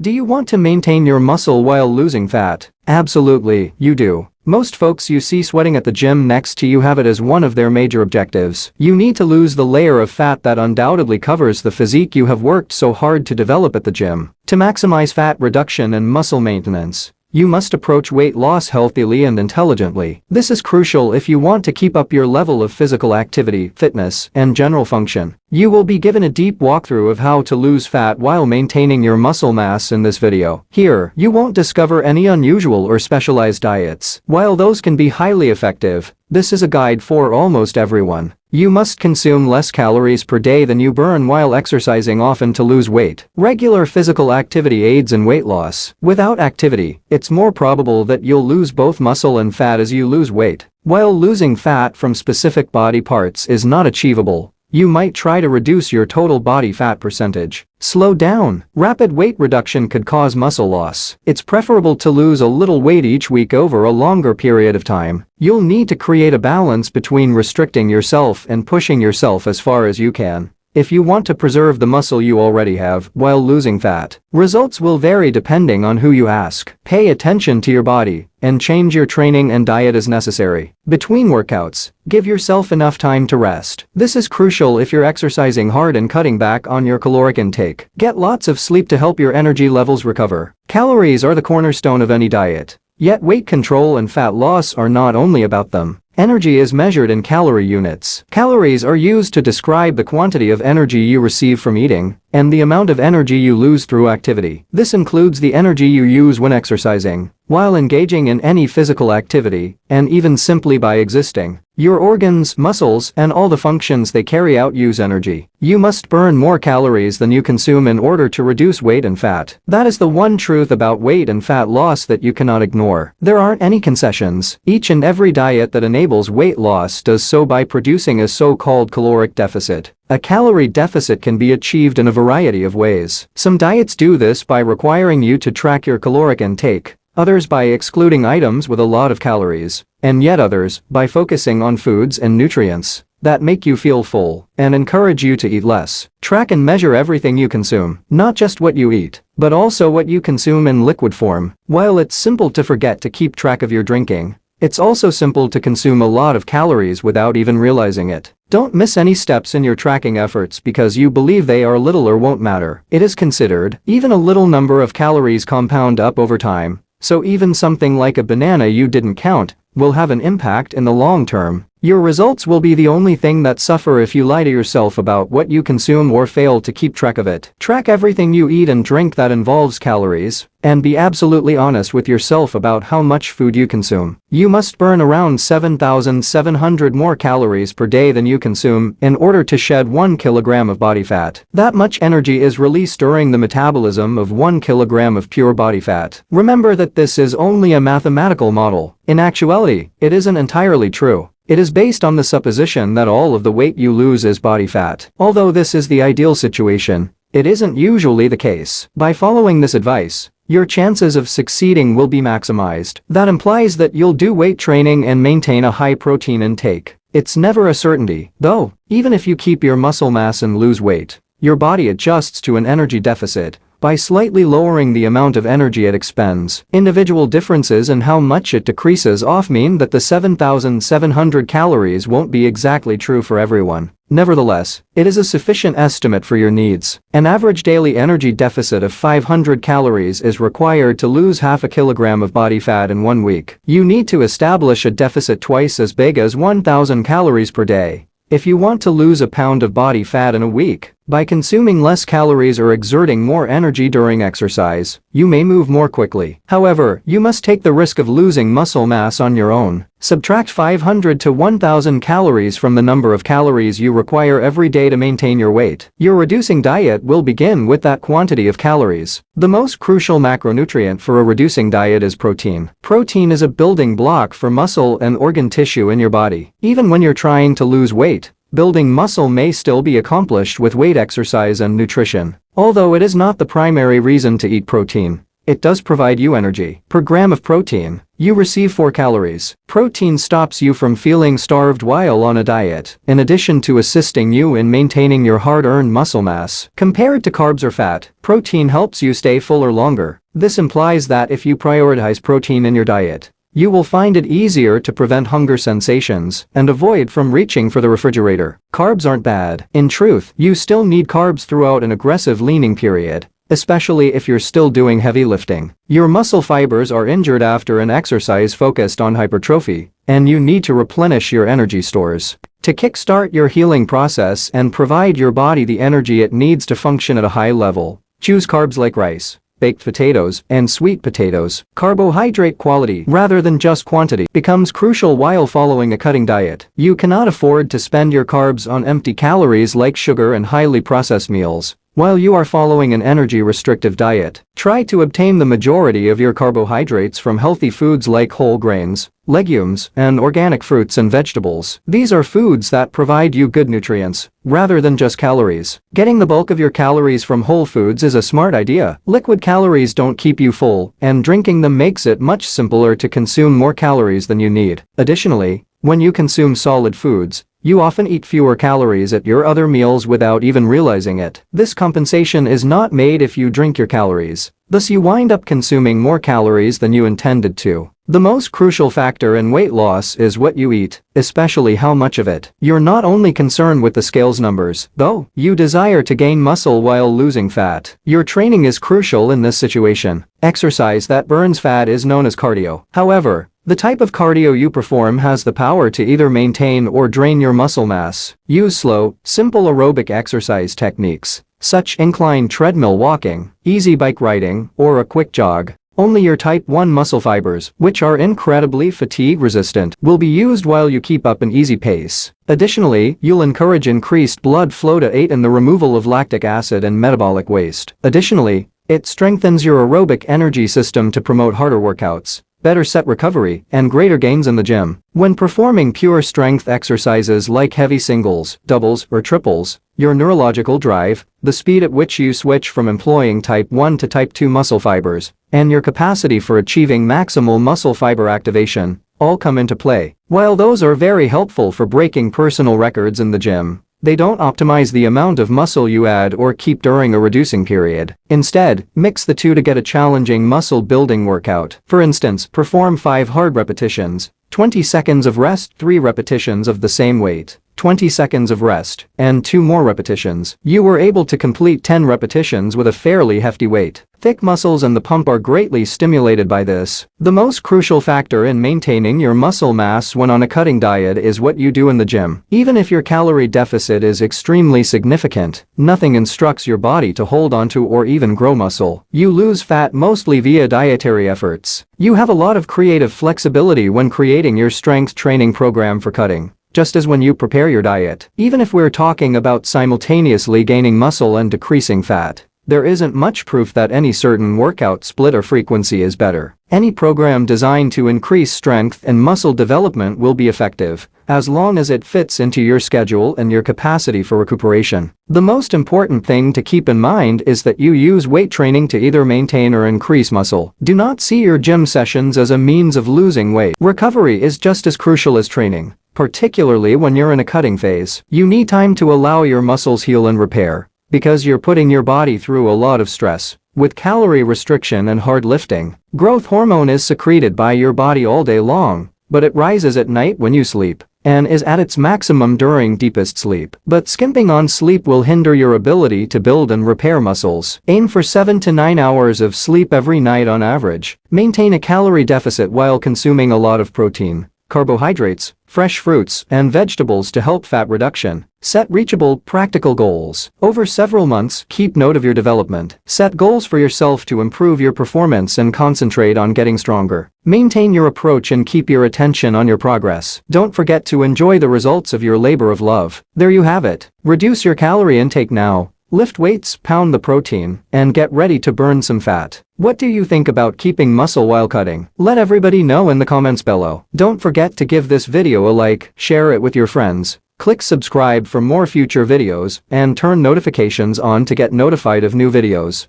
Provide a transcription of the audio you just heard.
Do you want to maintain your muscle while losing fat? Absolutely, you do. Most folks you see sweating at the gym next to you have it as one of their major objectives. You need to lose the layer of fat that undoubtedly covers the physique you have worked so hard to develop at the gym. To maximize fat reduction and muscle maintenance, you must approach weight loss healthily and intelligently. This is crucial if you want to keep up your level of physical activity, fitness, and general function. You will be given a deep walkthrough of how to lose fat while maintaining your muscle mass in this video. Here, you won't discover any unusual or specialized diets. While those can be highly effective, this is a guide for almost everyone. You must consume less calories per day than you burn while exercising often to lose weight. Regular physical activity aids in weight loss. Without activity, it's more probable that you'll lose both muscle and fat as you lose weight. While losing fat from specific body parts is not achievable, you might try to reduce your total body fat percentage. Slow down. Rapid weight reduction could cause muscle loss. It's preferable to lose a little weight each week over a longer period of time. You'll need to create a balance between restricting yourself and pushing yourself as far as you can if you want to preserve the muscle you already have while losing fat. Results will vary depending on who you ask. Pay attention to your body and change your training and diet as necessary. Between workouts, give yourself enough time to rest. This is crucial if you're exercising hard and cutting back on your caloric intake. Get lots of sleep to help your energy levels recover. Calories are the cornerstone of any diet. Yet weight control and fat loss are not only about them. Energy is measured in calorie units. Calories are used to describe the quantity of energy you receive from eating and the amount of energy you lose through activity. This includes the energy you use when exercising, while engaging in any physical activity, and even simply by existing. Your organs, muscles, and all the functions they carry out use energy. You must burn more calories than you consume in order to reduce weight and fat. That is the one truth about weight and fat loss that you cannot ignore. There aren't any concessions. Each and every diet that enables weight loss does so by producing a so-called caloric deficit. A calorie deficit can be achieved in a variety of ways. Some diets do this by requiring you to track your caloric intake, others by excluding items with a lot of calories, and yet others by focusing on foods and nutrients that make you feel full and encourage you to eat less. Track and measure everything you consume, not just what you eat, but also what you consume in liquid form. While it's simple to forget to keep track of your drinking, it's also simple to consume a lot of calories without even realizing it. Don't miss any steps in your tracking efforts because you believe they are little or won't matter. It is considered, even a little number of calories compound up over time, so even something like a banana you didn't count will have an impact in the long term. Your results will be the only thing that suffer if you lie to yourself about what you consume or fail to keep track of it. Track everything you eat and drink that involves calories, and be absolutely honest with yourself about how much food you consume. You must burn around 7,700 more calories per day than you consume in order to shed 1 kilogram of body fat. That much energy is released during the metabolism of 1 kilogram of pure body fat. Remember that this is only a mathematical model. In actuality, it isn't entirely true. It is based on the supposition that all of the weight you lose is body fat. Although this is the ideal situation, it isn't usually the case. By following this advice, your chances of succeeding will be maximized. That implies that you'll do weight training and maintain a high protein intake. It's never a certainty, though. Even if you keep your muscle mass and lose weight, your body adjusts to an energy deficit by slightly lowering the amount of energy it expends. Individual differences in how much it decreases often mean that the 7,700 calories won't be exactly true for everyone. Nevertheless, it is a sufficient estimate for your needs. An average daily energy deficit of 500 calories is required to lose half a kilogram of body fat in 1 week. You need to establish a deficit twice as big as 1,000 calories per day if you want to lose a pound of body fat in a week. By consuming less calories or exerting more energy during exercise, you may move more quickly. However, you must take the risk of losing muscle mass on your own. Subtract 500 to 1,000 calories from the number of calories you require every day to maintain your weight. Your reducing diet will begin with that quantity of calories. The most crucial macronutrient for a reducing diet is protein. Protein is a building block for muscle and organ tissue in your body. Even when you're trying to lose weight, building muscle may still be accomplished with weight exercise and nutrition. Although it is not the primary reason to eat protein, it does provide you energy. Per gram of protein, you receive 4 calories. Protein stops you from feeling starved while on a diet, in addition to assisting you in maintaining your hard-earned muscle mass. Compared to carbs or fat, protein helps you stay fuller longer. This implies that if you prioritize protein in your diet, you will find it easier to prevent hunger sensations and avoid from reaching for the refrigerator. Carbs aren't bad. In truth, you still need carbs throughout an aggressive leaning period, especially if you're still doing heavy lifting. Your muscle fibers are injured after an exercise focused on hypertrophy, and you need to replenish your energy stores. To kickstart your healing process and provide your body the energy it needs to function at a high level, choose carbs like rice, baked potatoes, and sweet potatoes. Carbohydrate quality, rather than just quantity, becomes crucial while following a cutting diet. You cannot afford to spend your carbs on empty calories like sugar and highly processed meals while you are following an energy-restrictive diet. Try to obtain the majority of your carbohydrates from healthy foods like whole grains, legumes, and organic fruits and vegetables. These are foods that provide you good nutrients, rather than just calories. Getting the bulk of your calories from whole foods is a smart idea. Liquid calories don't keep you full, and drinking them makes it much simpler to consume more calories than you need. Additionally, when you consume solid foods, you often eat fewer calories at your other meals without even realizing it. This compensation is not made if you drink your calories. Thus you wind up consuming more calories than you intended to. The most crucial factor in weight loss is what you eat, especially how much of it. You're not only concerned with the scales numbers, though. You desire to gain muscle while losing fat. Your training is crucial in this situation. Exercise that burns fat is known as cardio. However, the type of cardio you perform has the power to either maintain or drain your muscle mass. Use slow, simple aerobic exercise techniques, such incline treadmill walking, easy bike riding, or a quick jog. Only your type 1 muscle fibers, which are incredibly fatigue resistant, will be used while you keep up an easy pace. Additionally, you'll encourage increased blood flow to aid in the removal of lactic acid and metabolic waste. Additionally, it strengthens your aerobic energy system to promote harder workouts, better set recovery, and greater gains in the gym. When performing pure strength exercises like heavy singles, doubles, or triples, your neurological drive, the speed at which you switch from employing type 1 to type 2 muscle fibers, and your capacity for achieving maximal muscle fiber activation all come into play. While those are very helpful for breaking personal records in the gym, they don't optimize the amount of muscle you add or keep during a reducing period. Instead, mix the two to get a challenging muscle-building workout. For instance, perform 5 hard repetitions, 20 seconds of rest, 3 repetitions of the same weight, 20 seconds of rest, and 2 more repetitions. You were able to complete 10 repetitions with a fairly hefty weight. Thick muscles and the pump are greatly stimulated by this. The most crucial factor in maintaining your muscle mass when on a cutting diet is what you do in the gym. Even if your calorie deficit is extremely significant, nothing instructs your body to hold onto or even grow muscle. You lose fat mostly via dietary efforts. You have a lot of creative flexibility when creating your strength training program for cutting, just as when you prepare your diet. Even if we're talking about simultaneously gaining muscle and decreasing fat, there isn't much proof that any certain workout split or frequency is better. Any program designed to increase strength and muscle development will be effective, as long as it fits into your schedule and your capacity for recuperation. The most important thing to keep in mind is that you use weight training to either maintain or increase muscle. Do not see your gym sessions as a means of losing weight. Recovery is just as crucial as training, particularly when you're in a cutting phase. You need time to allow your muscles heal and repair, because you're putting your body through a lot of stress. With calorie restriction and hard lifting, growth hormone is secreted by your body all day long, but it rises at night when you sleep and is at its maximum during deepest sleep. But skimping on sleep will hinder your ability to build and repair muscles. Aim for 7 to 9 hours of sleep every night on average. Maintain a calorie deficit while consuming a lot of protein, carbohydrates, fresh fruits, and vegetables to help fat reduction. Set reachable, practical goals. Over several months, keep note of your development. Set goals for yourself to improve your performance and concentrate on getting stronger. Maintain your approach and keep your attention on your progress. Don't forget to enjoy the results of your labor of love. There you have it. Reduce your calorie intake now. Lift weights, pound the protein, and get ready to burn some fat. What do you think about keeping muscle while cutting? Let everybody know in the comments below. Don't forget to give this video a like, share it with your friends, click subscribe for more future videos, and turn notifications on to get notified of new videos.